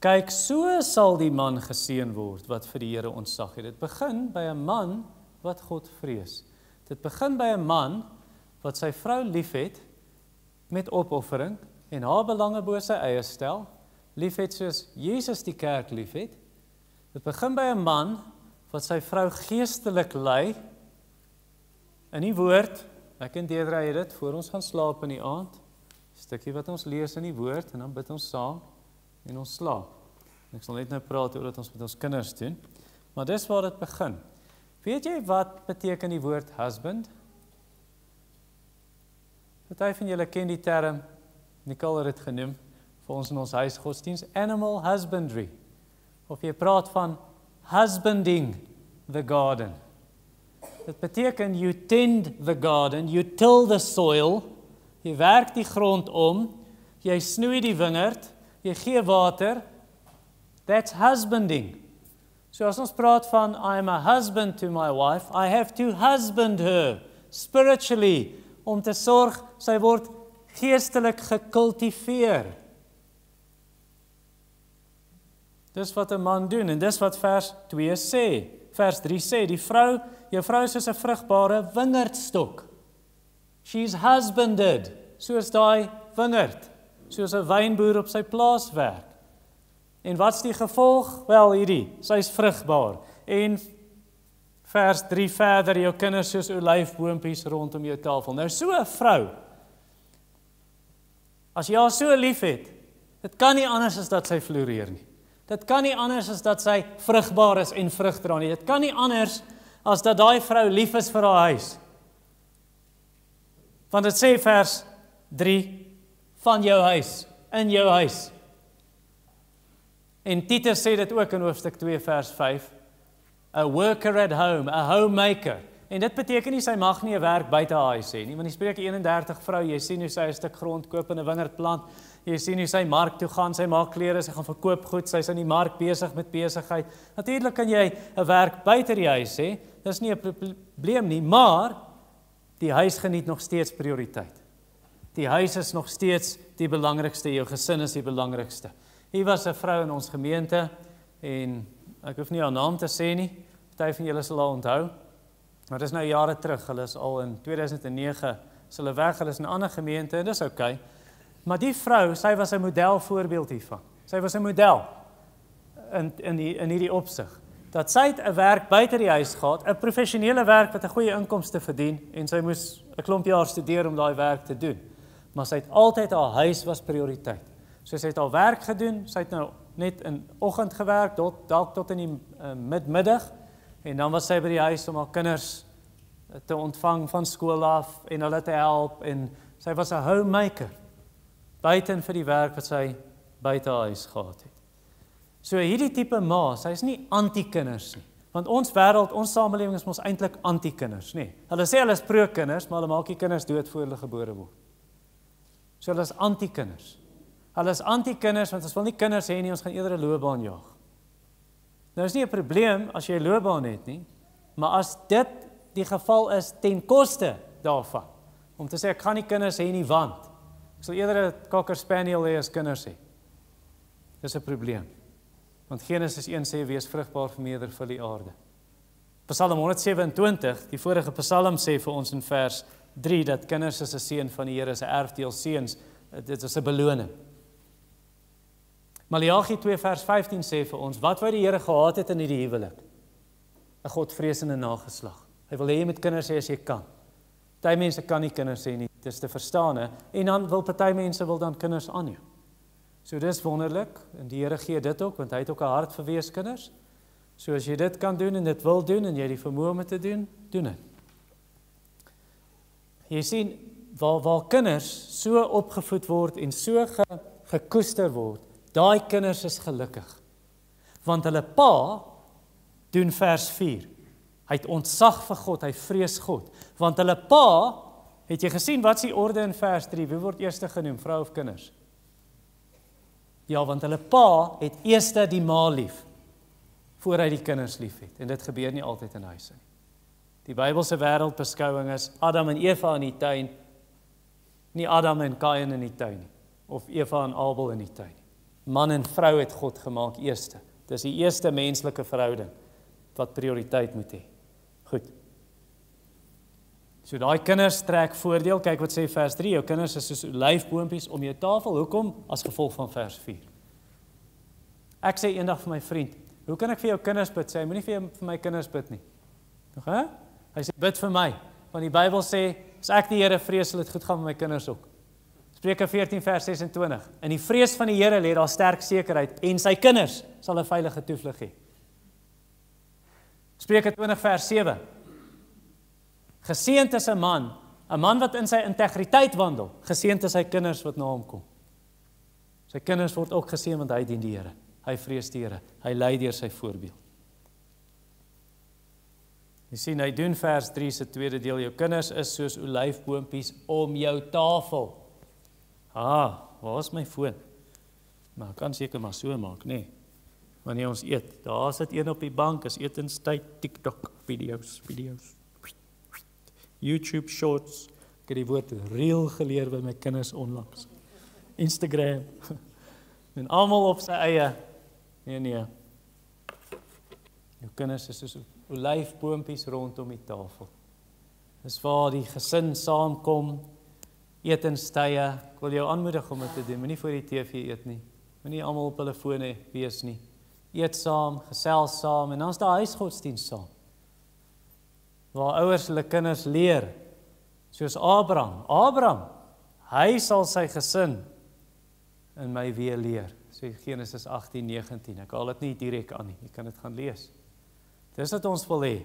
Kyk, so sal die man geseën word wat vir die Here ontzag het. Dit begin by 'n man wat God vrees. Dit begin by 'n man wat sy vrou liefhet met opoffering en haar belange bo sy eie stel, liefhet soos Jesus die kerk liefhet. Dit begin by 'n man wat sy vrou geestelik lei in die woord. Ek en Deidre het dit voor ons gaan slaap in die aand. 'n Stukkie wat ons lees in die woord en dan bid ons saam en ons slaap. Ek sal net nou praat oor wat ons met ons kinders doen, maar dis waar dit begin. Weet jy wat beteken die woord husband? Party van julle ken die term, Nicole het dit genoem, vir ons in ons huisgodsdiens, animal husbandry. Of jy praat van husbanding the garden. Dit beteken you tend the garden, you till the soil, jy werk die grond om, jy snoei die wingerd, jy gee water. That's husbanding. So as ons praat van I am a husband to my wife, I have to husband her spiritually, om te sorg sy word geestelik gekultiveer. Dis wat 'n man doen en dis wat vers 2 sê. Vers 3 sê, jou vrou is soos 'n vrugbare wingerdstok. She's husbanded, soos daai wingerd, soos 'n wynboer op sy plaas werk. En wat's die gevolg? Wel hierdie, sy's vrugbaar. En vers 3 verder, jou kinders soos olyfboompies rondom jou tafel. Nou so 'n vrou, as jy haar so lief het, dit kan nie anders as dat sy floreer nie. Dit kan nie anders as dat sy vrugbaar is en vrug dra nie. Dit kan nie anders as dat daai vrou lief is vir haar huis. Want dit sê vers 3, van jou huis, in jou huis. En Titus sê dit ook in hoofstuk 2 vers 5, a worker at home, a homemaker. En dit beteken nie sy mag nie 'n werk buite haar huis hê nie, want die Spreuke 31 vrou, jy sien hoe sy 'n stuk grond koop en 'n wingerd plant, jy sien hoe sy mark toe gaan, sy maak klere, sy gaan verkoop goed, sy's in die mark besig met besigheid. Natuurlik kan jy 'n werk buite die huis hê, dis nie 'n probleem nie, maar die huis geniet nog steeds prioriteit. Die huis is nog steeds die belangrikste, jou gesin is die belangrikste. Hier was 'n vrou in ons gemeente, en ek hoef nie haar naam te sê nie, party van julle sal haar onthou, maar dit is nou jare terug, hulle is al in 2009, is hulle weg, hulle is in 'n ander gemeente, en dis oukei. Maar die vrou, sy was 'n modelvoorbeeld hiervan. Sy was 'n model in hierdie opsig. Dat sy 'n werk buite die huis gehad, 'n professionele werk wat 'n goeie inkomste verdien, en sy moes 'n klomp jaar studeer om daai werk te doen. Maar sy het altyd haar huis was prioriteit. So sy het al werk gedoen, sy het nou net in oggend gewerk, dalk tot in die middag, en dan was sy by die huis om haar kinders te ontvang van skool af, en hulle te help, en sy was 'n homemaker, buiten vir die werk wat sy buite haar huis gehad het. So hierdie tipe ma, sy is nie anti-kinders nie, want ons wêreld, ons samelewing is mos eintlik anti-kinders, nie. Hulle sê hulle is pro-kinders, maar hulle maak die kinders dood voor hulle gebore word. So hulle is anti-kinders. Hulle is anti-kinders, want ons wil nie kinders hê nie, ons gaan eerder 'n loopbaan jaag. Nou is nie 'n probleem as jy 'n loopbaan het nie, maar as dit die geval is ten koste daarvan, om te sê ek gaan nie kinders hê nie, want ek sal eerder 'n Cocker Spaniel hê as kinders hê. Dis 'n probleem. Want Genesis 1 sê wees vrugbaar, vermeerder, vul die aarde. Psalm 127, die vorige Psalm sê vir ons in vers 3 dat kinders is 'n seën van die Here, is 'n erfdeel, seuns, dit is 'n beloning. Maleagi 2 vers 15 sê vir ons, wat wou die Here gehad het in hierdie huwelik? 'n Godvreesende nageslag. Hy wil hê jy moet kinders hê as jy kan. Party mense kan nie kinders hê nie, dis te verstaan, en dan wil party mense wil dan kinders aan jou. So dis wonderlik, en die Here gee dit ook, want hy het ook 'n hart vir weeskinders. So as jy dit kan doen en dit wil doen, en jy die vermoë om dit te doen, doen dit. Jy sien, waar kinders so opgevoed word en so gekoester word, daai kinders is gelukkig. Want hulle pa doen vers 4. Hy het ontzag vir God, hy vrees God. Want hulle pa, het jy gesien, wat is die orde in vers 3? Wie word eerste genoem, vrou of kinders? Ja, want hulle pa het eerste die ma lief, voor hy die kinders lief het. En dit gebeur nie altyd in huise nie. Die Bybelse wêreldbeskouing is Adam en Eva in die tuin, nie Adam en Kain in die tuin nie, of Eva en Abel in die tuin nie. Man en vrou het God gemaak eerste. Dis die eerste menslike verhouding wat prioriteit moet hê. Goed. So daai kinders trek voordeel. Kyk wat sê vers 3, jou kinders is soos olyfboompies om jou tafel. Hoekom? As gevolg van vers 4. Ek sê eendag vir my vriend, hoe kan ek vir jou kinders bid? Sê hy, moenie vir my kinders bid nie. Nog, hè? Hy sê, bid vir my. Want die Bybel sê, as ek die Here vrees, sal dit goed gaan met my kinders ook. Spreuke 14 vers 26. In die vrees van die Here lê daar sterk sekerheid, en sy kinders sal 'n veilige toevlug hê. Spreuke 20 vers 7. Geseënd is 'n man wat in sy integriteit wandel. Geseënd is sy kinders wat na hom kom. Sy kinders word ook geseën want hy dien die Here. Hy vrees die Here. Hy lei deur sy voorbeeld. Jy sien, hy doen vers 3 se tweede deel. Jou kinders is soos olyfboompies om jou tafel. Waar is my foon? Maar ek kan seker maar so maak, nee. Wanneer ons eet, daar sit een op die bank, is etenstyd, TikTok, video's. YouTube Shorts, ek het die woord reel geleer by my kinders onlangs. Instagram, en almal op sy eie. Nee. Jou kinders is soos olyfboompies rondom die tafel. Dis waar die gesin saamkom, etenstye. Ek wil jou aanmoedig om dit te doen, moenie voor die TV eet nie. Moenie almal op hulle fone wees nie. Eet saam, gesels saam, en dan is daar huisgodsdienst saam. Waar ouers hulle kinders leer, soos Abraham, hy sal sy gesin in my weer leer. Sê Genesis 18:19, ek haal dit nie direk aan nie, jy kan dit gaan lees. Dis wat ons wil hê,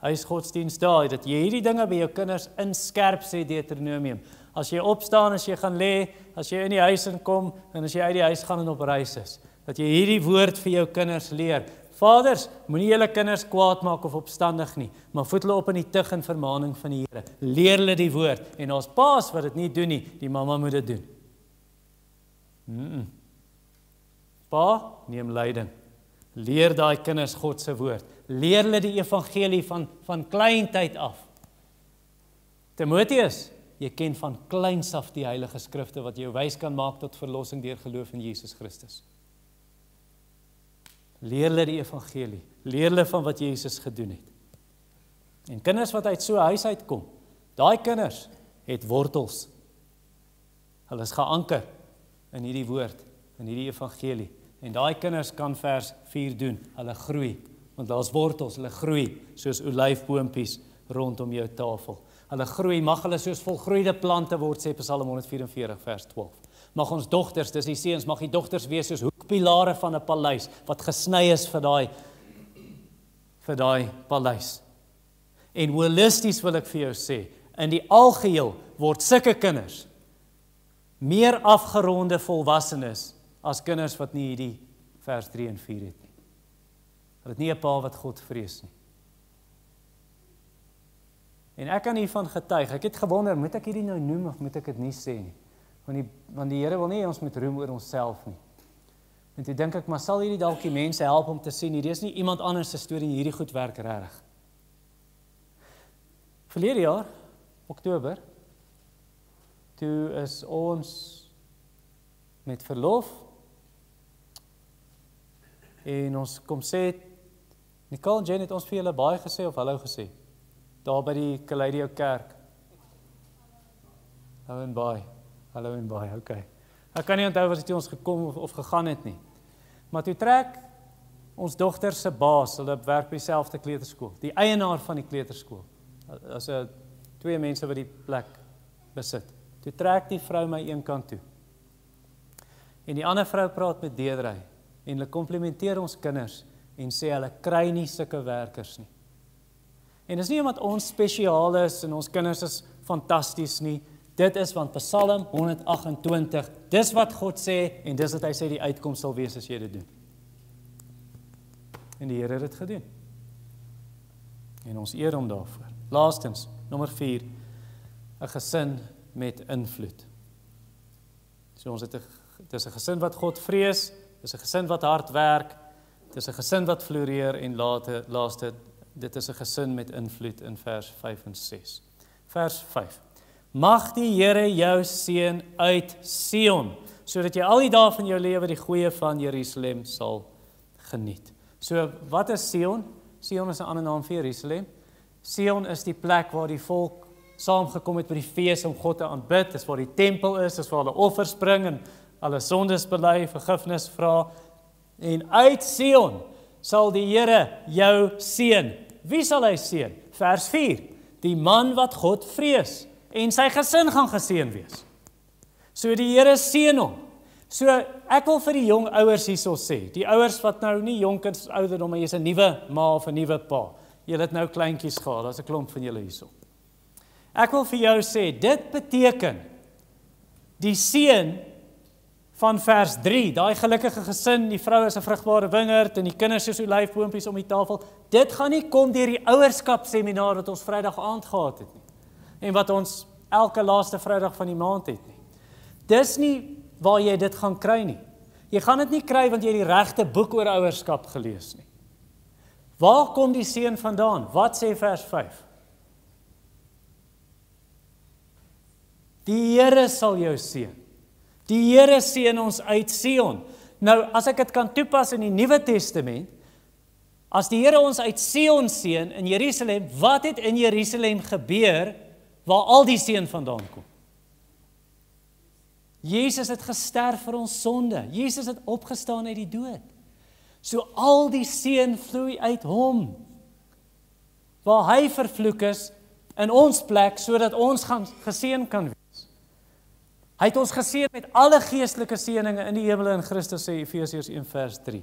huisgodsdienst daar, dat jy hierdie dinge by jou kinders inskerp, sê Deuteronomium. As jy opstaan, as jy gaan lê, as jy in die huis inkom, en as jy uit die huis gaan en op reis is, dat jy hierdie woord vir jou kinders leer. Vaders, moenie julle kinders kwaad maak of opstandig nie, maar voed hulle op in die tug en vermaning van die Here. Leer hulle die woord, en ons paas wat dit nie doen nie, die mamma moet dit doen. Pa, neem leiding. Leer daai kinders God se woord. Leer hulle die evangelie van kleintyd af. Timoteus, jy ken van kleins af die heilige skrifte wat jou wys kan maak tot verlossing deur geloof in Jesus Christus. Leer hulle die evangelie. Leer hulle van wat Jesus gedoen het. En kinders wat uit so 'n huis uitkom, daai kinders het wortels. Hulle is geanker in hierdie woord, in hierdie evangelie. En daai kinders kan vers 4 doen. Hulle groei, want daar's wortels, hulle groei soos olyfboompies rondom jou tafel. Hulle groei, mag hulle soos volgroeide plante word, sê Psalm 144 vers 12. Mag ons dogters, dis die seuns, mag die dogters wees soos hoekpilare van 'n paleis wat gesny is vir daai paleis. En holisties wil ek vir jou sê, in die algeheel word sulke kinders meer afgeronde volwassenes as kinders wat nie hierdie vers 3 en 4 het nie. Hulle het nie 'n pa wat God vrees nie. En ek kan hiervan getuig. Ek het gewonder, moet ek hierdie nou noem of moet ek dit nie sê nie? Want die Here wil nie ons moet roem oor onsself nie. En toe dink ek, maar sal hierdie dalk die mense help om te sien, hierdie is nie iemand anders se storie, hierdie goed werk regtig. Verlede jaar, Oktober, toe is ons met verlof, en ons kom sê, Nicole en Jen het ons vir julle baie gesê of hallo gesê, daar by die Kaleidio kerk. Hallo en baie, okay. Ek kan nie onthou wat het toe ons gekom of gegaan het nie. Maar toe trek ons dogter se baas, hulle werk by dieselfde kleuterskool, die eienaar van die kleuterskool, as 2 mense wat die plek besit. Toe trek die vrou my een kant toe. En die ander vrou praat met Deedrey, en hulle komplimenteer ons kinders, en sê hulle kry nie sulke werkers nie. En dis nie omdat ons spesiaal is, en ons kinders is fantasties nie, dit is want Psalm 128, dis wat God sê, en dis wat hy sê die uitkoms sal wees as jy dit doen. En die Here het dit gedoen. En ons eer hom daarvoor. Laastens, nommer 4, 'n gesin met invloed. So ons het dis 'n gesin wat God vrees, dis 'n gesin wat hard werk, dis 'n gesin wat floreer, en laaste, dit is 'n gesin met invloed in vers 5 en 6. Vers 5. Mag die Here jou seën uit Sion, sodat jy al die dae van jou lewe die goeie van Jerusalem sal geniet. So, wat is Sion? Sion is 'n ander naam vir Jerusalem. Sion is die plek waar die volk saamgekom het by die fees om God te aanbid, dis waar die tempel is, dis waar hulle offers bring en hulle sondes bely, vergifnis vra. En uit Sion sal die Here jou seën. Wie sal hy seën? Vers 4. Die man wat God vrees en sy gesin gaan geseën wees. So die Here seën hom. So ek wil vir die jong ouers hierso sê, die ouers wat nou nie jonk is ouderdom, maar jy's 'n nuwe ma of 'n nuwe pa. Julle het nou kleintjies gehad, daar's 'n klomp van julle hierso. Ek wil vir jou sê, dit beteken die seën van vers 3, daai gelukkige gesin, die vrou is 'n vrugbare wingerd en die kinders soos olyfboompies om die tafel, dit gaan nie kom deur die ouerskapseminar wat ons Vrydag aand gehad het nie. En wat ons elke laaste Vrydag van die maand het nie. Dis nie waar jy dit gaan kry nie. Jy gaan dit nie kry want jy die regte boek oor ouerskap gelees nie. Waar kom die seën vandaan? Wat sê vers 5? Die Here sal jou seën. Die Here seën ons uit Sion. Nou, as ek dit kan toepas in die Nuwe Testament, as die Here ons uit Sion seën in Jerusalem, wat het in Jerusalem gebeur waar al die seën vandaan kom? Jesus het gesterf vir ons sonde. Jesus het opgestaan uit die dood. So al die seën vloei uit hom. Waar hy vervloek is, in ons plek, sodat ons geseën kan wees. Hy het ons geseën met alle geestelike seëninge in die hemel in Christus, sê Efesiërs 1 vers 3.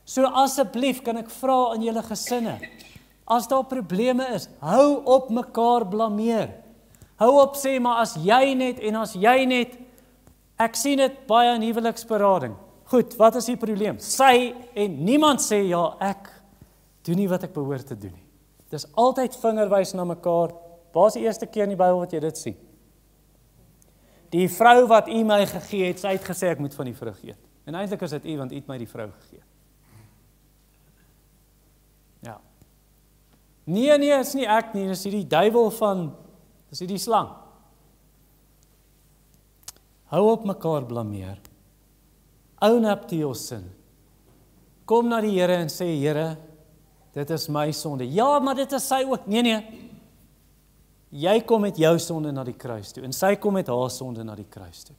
So asseblief kan ek vra aan julle gesinne, as daar probleme is, hou op mekaar blameer. Hou op sê, maar as jy net en as jy net, ek sien dit baie in huweliksberading. Goed, wat is die probleem? Sy en niemand sê, ja, ek doen nie wat ek behoort te doen nie. Dis altyd vingerwys na mekaar. Waar is die eerste keer in die Bybel wat jy dit sien? Die vrou wat u my gegee het, sy het gesê ek moet van die vrug eet. En eintlik is dit u, want u het my die vrou gegee. Ja. Nee, is nie ek nie, dis die duiwel van, dis die slang. Hou op mekaar blameer. Own up to your sin. Kom na die Here en sê, Here, dit is my sonde. Ja, maar dit is sy ook. Nee. Jy kom met jou sonde na die kruis toe, en sy kom met haar sonde na die kruis toe.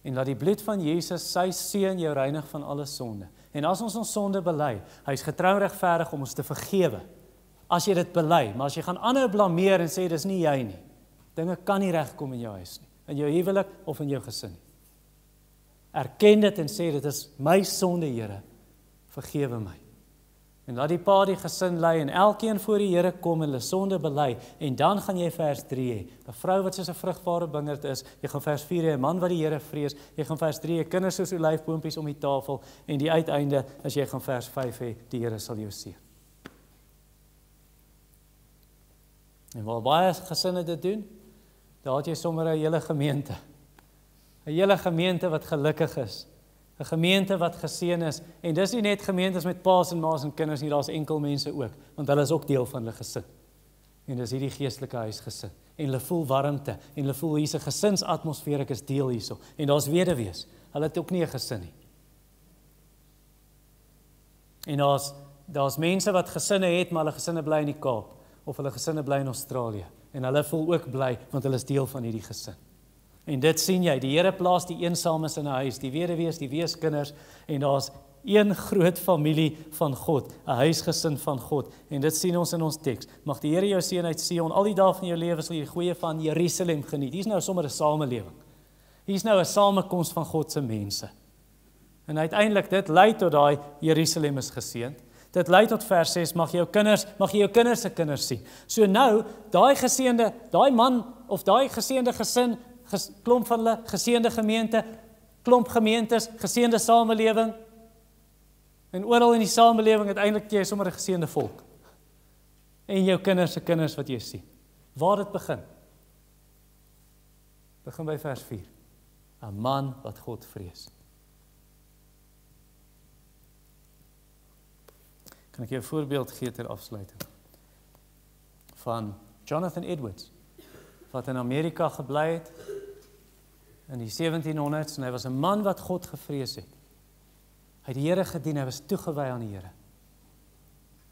En laat die bloed van Jesus, sy seën jou reinig van alle sonde. En as ons sonde bely, hy is getrou en regverdig om ons te vergewe. As jy dit bely, maar as jy gaan aanhou blameer en sê, dis nie jy nie. Dinge kan nie regkom in jou huis nie, in jou huwelik of in jou gesin nie. Erken dit en sê, dit is my sonde, Here, vergewe my. En laat die pa die gesin lei en elkeen voor die Here kom en hulle sonde bely. En dan gaan jy vers 3 hê. 'n Vrou wat soos 'n vrugbare wingerd is, jy gaan vers 4 hê, 'n man wat die Here vrees, jy gaan vers 3 hê, kinders soos olyfboompies om die tafel, en die uiteinde is jy gaan vers 5 hê, die Here sal jou seën. En waar baie gesinne dit doen, daar het jy sommer 'n hele gemeente. 'n hele gemeente wat gelukkig is. 'n gemeente wat geseën is, en dis nie net gemeentes met paas en maas en kinders nie, daar's enkel mense ook, want hulle is ook deel van hulle gesin. En dis hierdie geestelike huisgesin. En hulle voel warmte, en hulle voel hier's 'n gesinsatmosfeer, ek is deel hierso. En daar's weduwees, hulle het ook nie 'n gesin nie. En daar's mense wat gesinne het, maar hulle gesinne bly in die Kaap, of hulle gesinne bly in Australië. En hulle voel ook bly, want hulle is deel van hierdie gesin. En dit sien jy, die Here plaas die eensames in 'n huis, die weduwees, die weeskinders, en daar's een groot familie van God, 'n huisgesin van God, en dit sien ons in ons teks. Mag die Here jou seën uit Sion, al die dae van jou lewe sal jy die goeie van Jerusalem geniet. Hier's nou sommer 'n samelewing. Hier's nou 'n samekoms van God se mense. En uiteindelik, dit lei tot daai Jerusalem is geseënd. Dit lei tot vers 6, mag jy jou kinders se kinders sien. So nou, daai man, of daai geseënde gesin, klomp van hulle, geseënde gemeente, klomp gemeentes, geseënde samelewing, en oral in die samelewing, uiteindelik jy sommer 'n geseënde volk, en jou kinders se kinders wat jy sien. Waar dit begin? Begin by vers 4, 'n man wat God vrees. Kan ek jou 'n voorbeeld gee ter afsluiting, van Jonathan Edwards, wat in Amerika gebly het, in die 1700s, en hy was 'n man wat God gevrees het. Hy het die Here gedien, hy was toegewy aan die Here.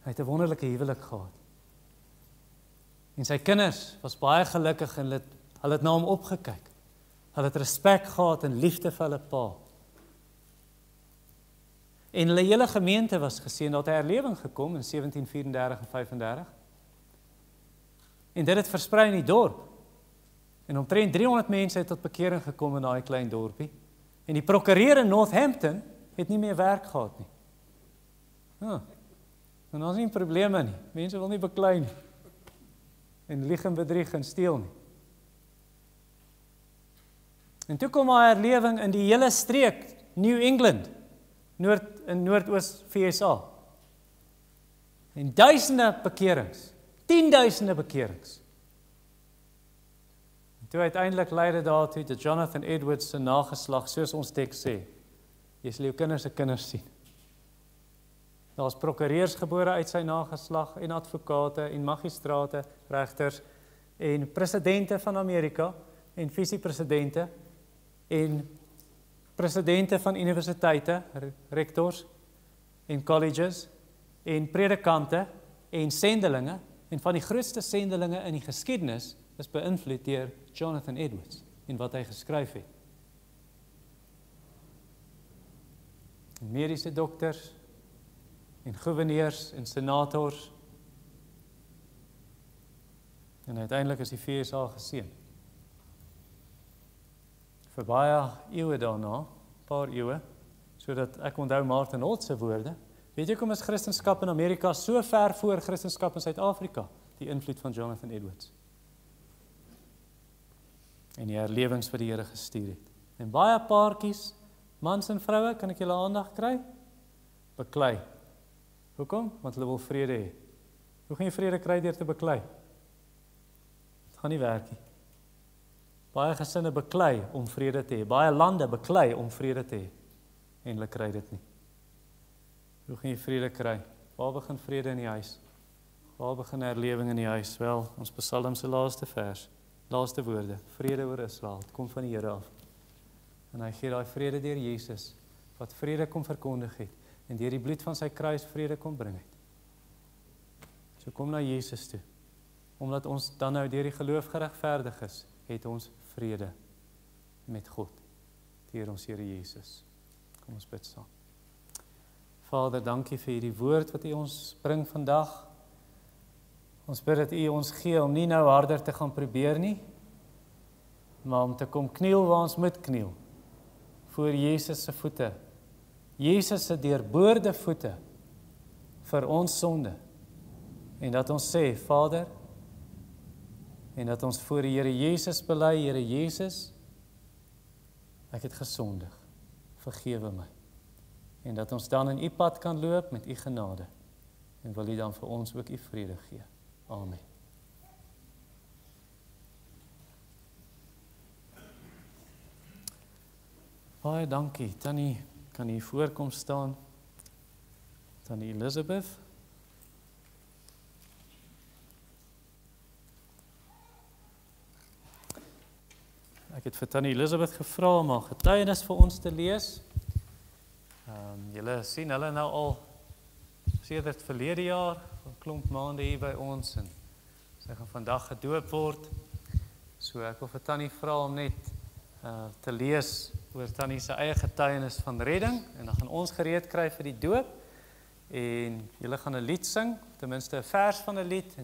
Hy het 'n wonderlike huwelik gehad. En sy kinders was baie gelukkig, en hulle het na hom opgekyk. Hulle het respek gehad en liefde vir hulle pa. En hulle hele gemeente was geseën, dat 'n herlewing gekom in 1734 en 35. En dit het versprei in die dorp. En omtrent 300 mense het tot bekering gekom in daai klein dorpie. En die prokureur in Northampton het nie meer werk gehad nie. En ons nie probleme nie. Mense wil nie beklei nie. En lieg en bedrieg en steel nie. En toe kom daar herlewing in die hele streek, New England, in Noordoos VSA. En duisende bekerings, 10.000 bekerings. En toe uiteindelik lei dit daartoe dat Jonathan Edwards se nageslag, soos ons teks sê, jy sal jou kinders se kinders sien. Daar's prokureurs gebore uit sy nageslag, en advokate, en magistrate, regters, en presidente van Amerika, en visiepresidente, en presidente van universiteite, rectors, en colleges, en predikante, en sendelinge, en van die grootste sendelinge in die geskiedenis is beïnvloed deur Jonathan Edwards, en wat hy geskryf het. en mediese dokters, en gouverneurs, en senators. En uiteindelik is die FSA geseën. Vir baie eeue daarna, paar eeue, sodat ek onthou Martin Holt se woorde. Weet jy hoekom is Christendom in Amerika so ver voor Christendom in Suid-Afrika? Die invloed van Jonathan Edwards. En die herlewings wat die Here gestuur het. En baie paartjies, mans en vroue, kan ek julle aandag kry? Beklei. Hoekom? Want hulle wil vrede hê. Hoe gaan jy vrede kry deur te beklei? Dit gaan nie werk nie. Baie gesinne beklei om vrede te hê. Baie lande beklei om vrede te hê. En hulle kry dit nie. Hoe gaan jy vrede kry? Waar begin vrede in die huis? Waar begin herlewing in die huis? Wel, ons Psalm se laaste vers, laaste woorde, vrede oor Israel, dit kom van die Here af. En hy gee daai vrede deur Jesus, wat vrede kom verkondig het, en deur die bloed van sy kruis vrede kom bring het. So kom na Jesus toe. Omdat ons dan nou deur die geloof geregverdig is, het ons vrede met God, deur ons Here Jesus. Kom ons bid saam. Vader, dankie vir hierdie woord wat U ons bring vandag. Ons bid dat U ons gee om nie nou harder te gaan probeer nie, maar om te kom kniel waar ons moet kniel, voor Jesus se voete. Jesus se deurboorde voete vir ons sonde. En dat ons sê, Vader, en dat ons voor die Here Jesus bely, Here Jesus, ek het gesondig, vergewe my. En dat ons dan in U pad kan loop met U genade. En wil U dan vir ons ook U vrede gee. Amen. Baie dankie. Tannie, kan U voorkom staan? Tannie Elizabeth. Ek het vir Tannie Elizabeth gevra om haar getuienis vir ons te lees. Julle sien hulle nou al sedert verlede jaar, 'n klomp maande hier by ons, en sy gaan vandag gedoop word. So ek wil vir Tannie vra om net te lees oor Tannie se eie getuienis van redding, en dan gaan ons gereed kry vir die doop, en julle gaan 'n lied sing, ten minste 'n vers van 'n lied,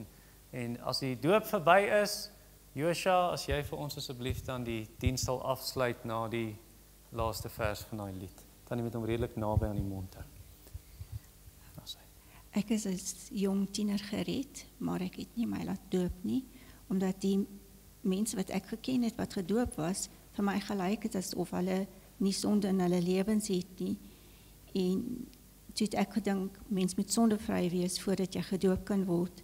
en as die doop verby is, Joshua, as jy vir ons asseblief dan die diens sal afsluit na die laaste vers van daai lied. Tannie met hom redelik naby aan die mond hou. Ek is as jong tiener gered, maar ek het nie my laat doop nie, omdat die mense wat ek geken het wat gedoop was, vir my gelyk het asof hulle nie sonde in hulle lewens het nie. En toe het ek gedink, mens moet sondevry wees voordat jy gedoop kan word.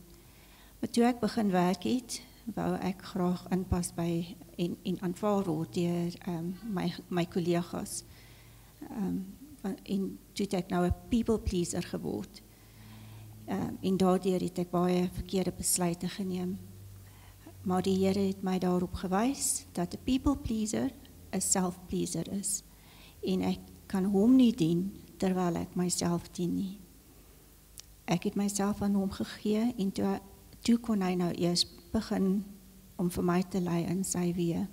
Maar toe ek begin werk het, wou ek graag inpas by en aanvaar word deur my kollegas. En toe het ek nou 'n people pleaser geword. En daardeur het ek baie verkeerde besluite geneem. Maar die Here het my daarop gewys dat 'n people pleaser 'n self pleaser is. En ek kan hom nie dien terwyl ek myself dien nie. Ek het myself aan hom gegee en toe kon hy nou eers begin om vir my te lei in sy weë.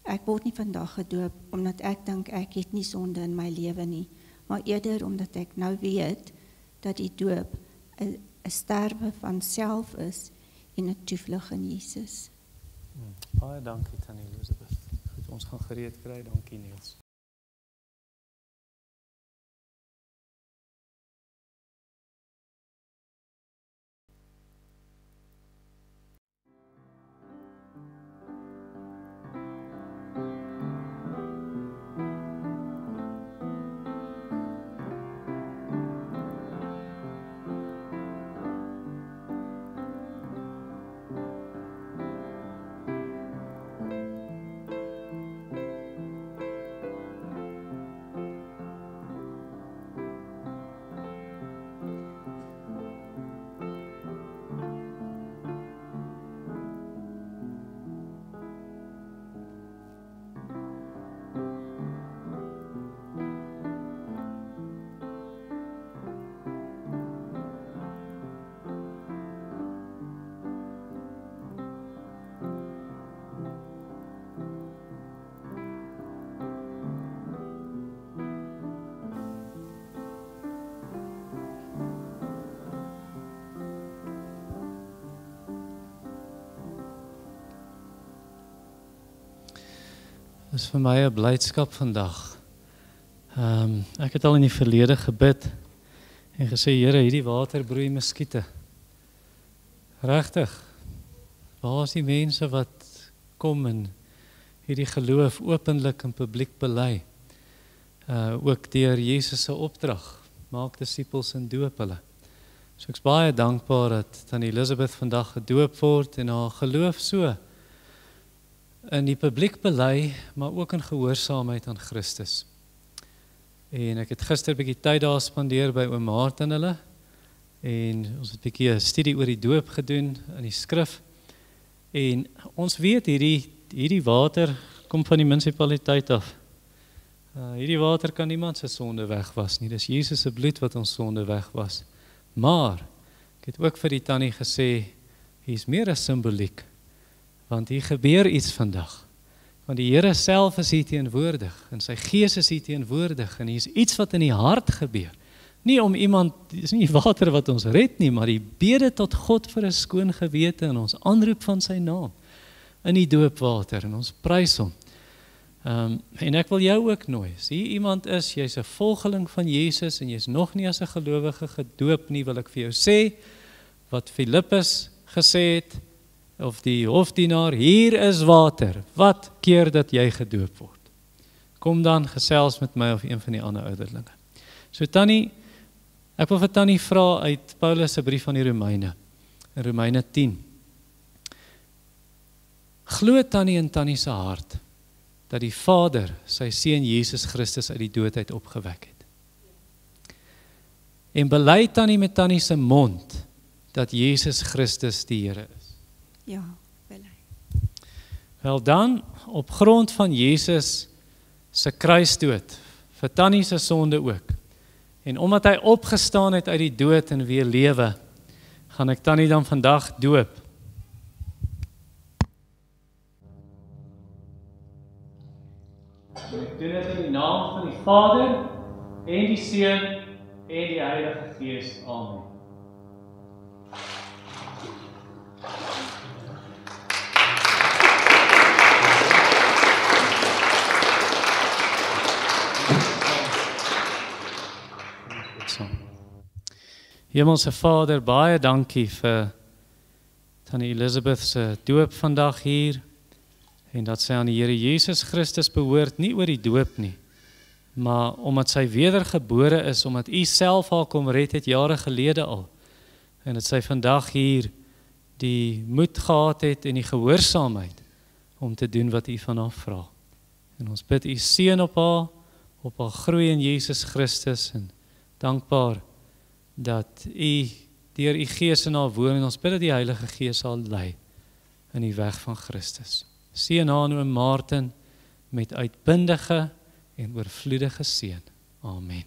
Ek word nie vandag gedoop omdat ek dink ek het nie sonde in my lewe nie, maar eerder omdat ek nou weet dat die doop 'n sterwe van self is en 'n toevlug in Jesus. Baie dankie Tannie Elizabeth. Goed, ons gaan gereed kry. Dankie Niels. Dis vir my 'n blydskap vandag. Ek het al in die verlede gebid en gesê, Here, hierdie water broei muskiete. Regtig, waar is die mense wat kom en hierdie geloof openlik en publiek bely? Ook deur Jesus se opdrag, maak disippels en doop hulle. So ek's baie dankbaar dat Tannie Elizabeth vandag gedoop word en haar geloof so in die publiek bely, maar ook in gehoorsaamheid aan Christus. En ek het gister 'n bietjie tyd daar spandeer by oom Martin hulle, en ons het 'n bietjie 'n studie oor die doop gedoen in die skrif, en ons weet hierdie water kom van die munisipaliteit af. Hierdie water kan niemand se sonde wegwas nie, dis Jesus se bloed wat ons sonde wegwas. Maar, ek het ook vir die tannie gesê, hier's meer as simboliek, want hier gebeur iets vandag. Want die Here self is hier teenwoordig, en sy Gees is hier teenwoordig, en hier is iets wat in die hart gebeur. Nie om iemand, dis nie water wat ons red nie, maar die bede tot God vir 'n skoon gewete, en ons aanroep van sy naam, in die doopwater, en ons prys hom. En ek wil jou ook nooi, as hier iemand is, jy's 'n volgeling van Jesus, en jy's nog nie as 'n gelowige gedoop nie, wil ek vir jou sê, wat Filippus gesê het, of die hofdienaar, hier is water, wat keer dat jy gedoop word? Kom dan gesels met my of een van die ander ouderlinge. So Tannie, ek wil vir Tannie vra uit Paulus se brief aan die Romeine, in Romeine 10. Glo Tannie in Tannie se hart, dat die Vader sy seun Jesus Christus uit die dood uit opgewek het. En bely Tannie met Tannie se mond, dat Jesus Christus die Here is. Ja, bely. Wel dan, op grond van Jesus se kruisdood, vir Tannie se sonde ook, en omdat hy opgestaan het uit die dood en weer lewe, gaan ek Tannie dan vandag doop. En ek doen dit in die naam van die Vader, en die Seun, en die Heilige Gees. Amen. Hemelse Vader, baie dankie vir Tannie Elizabeth se doop vandag hier, en dat sy aan die Here Jesus Christus behoort, nie oor die doop nie, maar omdat sy wedergebore is, omdat U self haar kom red het jare gelede al, en dat sy vandag hier die moed gehad het en die gehoorsaamheid om te doen wat U van haar vra. En ons bid U seën op haar groei in Jesus Christus, en dankbaar dat U deur U Gees in haar woon, en ons bid dat die Heilige Gees sal lei in die weg van Christus. Seën aan oom Martin met uitbundige en oorvloedige seën. Amen.